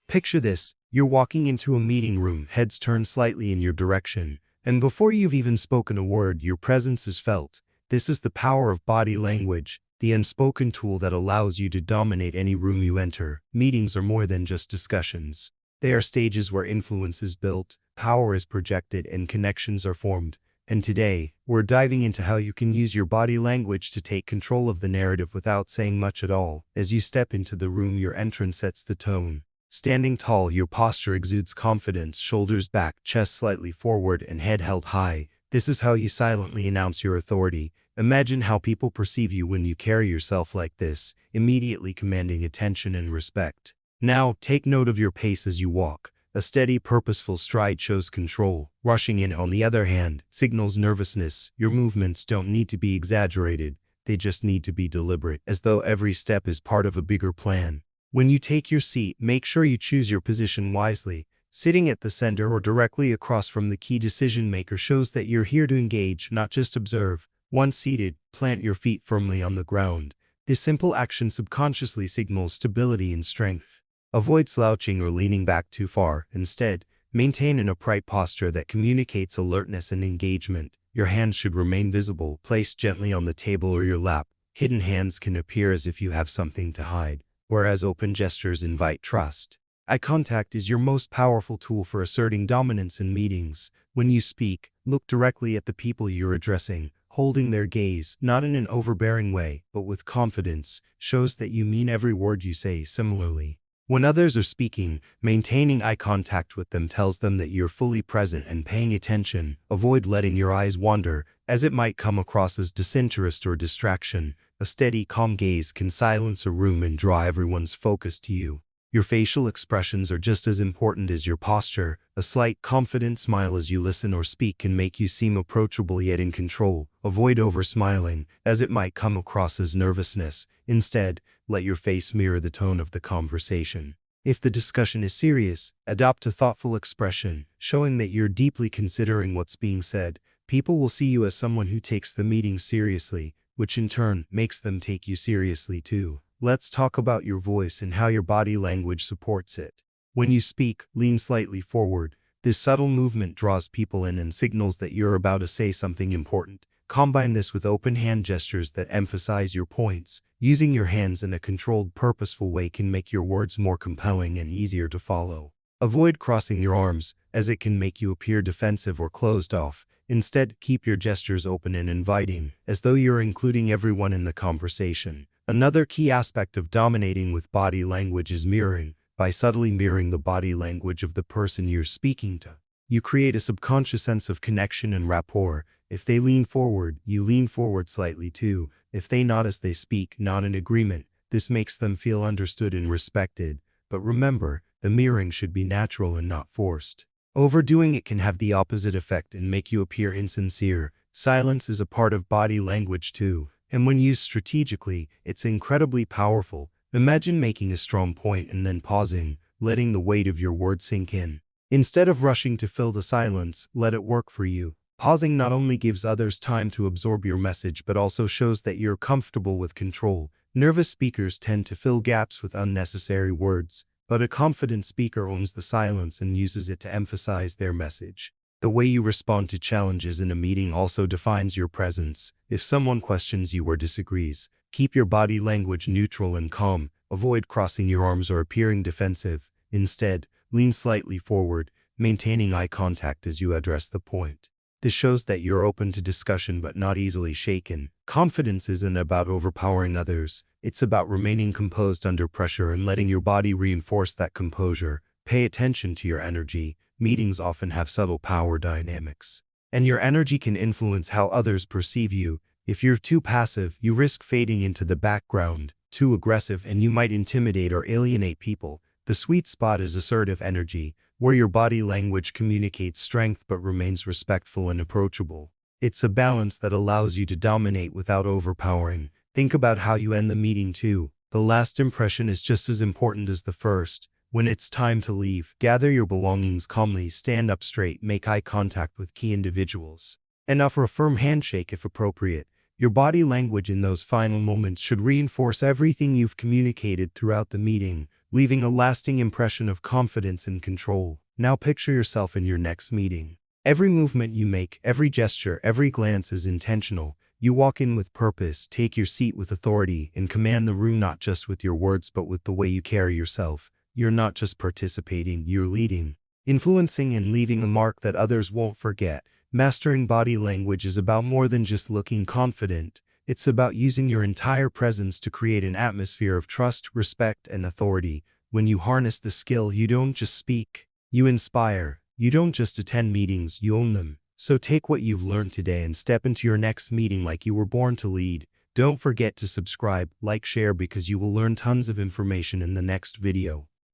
Picture this, you're walking into a meeting room, heads turned slightly in your direction, and before you've even spoken a word, your presence is felt. This is the power of body language, the unspoken tool that allows you to dominate any room you enter. Meetings are more than just discussions. They are stages where influence is built, power is projected, and connections are formed. And today, we're diving into how you can use your body language to take control of the narrative without saying much at all. As you step into the room, your entrance sets the tone. Standing tall, your posture exudes confidence, shoulders back, chest slightly forward, and head held high. This is how you silently announce your authority. Imagine how people perceive you when you carry yourself like this, immediately commanding attention and respect. Now, take note of your pace as you walk. A steady, purposeful stride shows control. Rushing in, on the other hand, signals nervousness. Your movements don't need to be exaggerated. They just need to be deliberate, as though every step is part of a bigger plan. When you take your seat, make sure you choose your position wisely. Sitting at the center or directly across from the key decision maker shows that you're here to engage, not just observe. Once seated, plant your feet firmly on the ground. This simple action subconsciously signals stability and strength. Avoid slouching or leaning back too far. Instead, maintain an upright posture that communicates alertness and engagement. Your hands should remain visible, placed gently on the table or your lap. Hidden hands can appear as if you have something to hide, whereas open gestures invite trust. Eye contact is your most powerful tool for asserting dominance in meetings. When you speak, look directly at the people you're addressing. Holding their gaze, not in an overbearing way, but with confidence, shows that you mean every word you say. Similarly, when others are speaking, maintaining eye contact with them tells them that you're fully present and paying attention. Avoid letting your eyes wander, as it might come across as disinterest or distraction. A steady, calm gaze can silence a room and draw everyone's focus to you. Your facial expressions are just as important as your posture. A slight, confident smile as you listen or speak can make you seem approachable yet in control. Avoid over-smiling, as it might come across as nervousness. Instead, let your face mirror the tone of the conversation. If the discussion is serious, adopt a thoughtful expression, showing that you're deeply considering what's being said. People will see you as someone who takes the meeting seriously, which in turn makes them take you seriously too. Let's talk about your voice and how your body language supports it. When you speak, lean slightly forward. This subtle movement draws people in and signals that you're about to say something important. Combine this with open hand gestures that emphasize your points. Using your hands in a controlled, purposeful way can make your words more compelling and easier to follow. Avoid crossing your arms, as it can make you appear defensive or closed off. Instead, keep your gestures open and inviting, as though you're including everyone in the conversation. Another key aspect of dominating with body language is mirroring. By subtly mirroring the body language of the person you're speaking to, you create a subconscious sense of connection and rapport. If they lean forward, you lean forward slightly too. If they nod as they speak, nod in agreement. This makes them feel understood and respected. But remember, the mirroring should be natural and not forced. Overdoing it can have the opposite effect and make you appear insincere. Silence is a part of body language too, and when used strategically, it's incredibly powerful. Imagine making a strong point and then pausing, letting the weight of your words sink in. Instead of rushing to fill the silence, let it work for you. Pausing not only gives others time to absorb your message but also shows that you're comfortable with control. Nervous speakers tend to fill gaps with unnecessary words, but a confident speaker owns the silence and uses it to emphasize their message. The way you respond to challenges in a meeting also defines your presence. If someone questions you or disagrees, keep your body language neutral and calm. Avoid crossing your arms or appearing defensive. Instead, lean slightly forward, maintaining eye contact as you address the point. This shows that you're open to discussion but not easily shaken. Confidence isn't about overpowering others. It's about remaining composed under pressure and letting your body reinforce that composure. Pay attention to your energy. Meetings often have subtle power dynamics, and your energy can influence how others perceive you. If you're too passive, you risk fading into the background. Too aggressive, and you might intimidate or alienate people. The sweet spot is assertive energy, where your body language communicates strength but remains respectful and approachable. It's a balance that allows you to dominate without overpowering. Think about how you end the meeting too. The last impression is just as important as the first. When it's time to leave, gather your belongings calmly, stand up straight, make eye contact with key individuals, and offer a firm handshake if appropriate. Your body language in those final moments should reinforce everything you've communicated throughout the meeting. leaving a lasting impression of confidence and control. Now picture yourself in your next meeting. Every movement you make, every gesture, every glance is intentional. You walk in with purpose, take your seat with authority, and command the room not just with your words but with the way you carry yourself. You're not just participating, you're leading, influencing, and leaving a mark that others won't forget. Mastering body language is about more than just looking confident. It's about using your entire presence to create an atmosphere of trust, respect, and authority. When you harness the skill, you don't just speak, you inspire. You don't just attend meetings, you own them. So take what you've learned today and step into your next meeting like you were born to lead. Don't forget to subscribe, like, share because you will learn tons of information in the next video.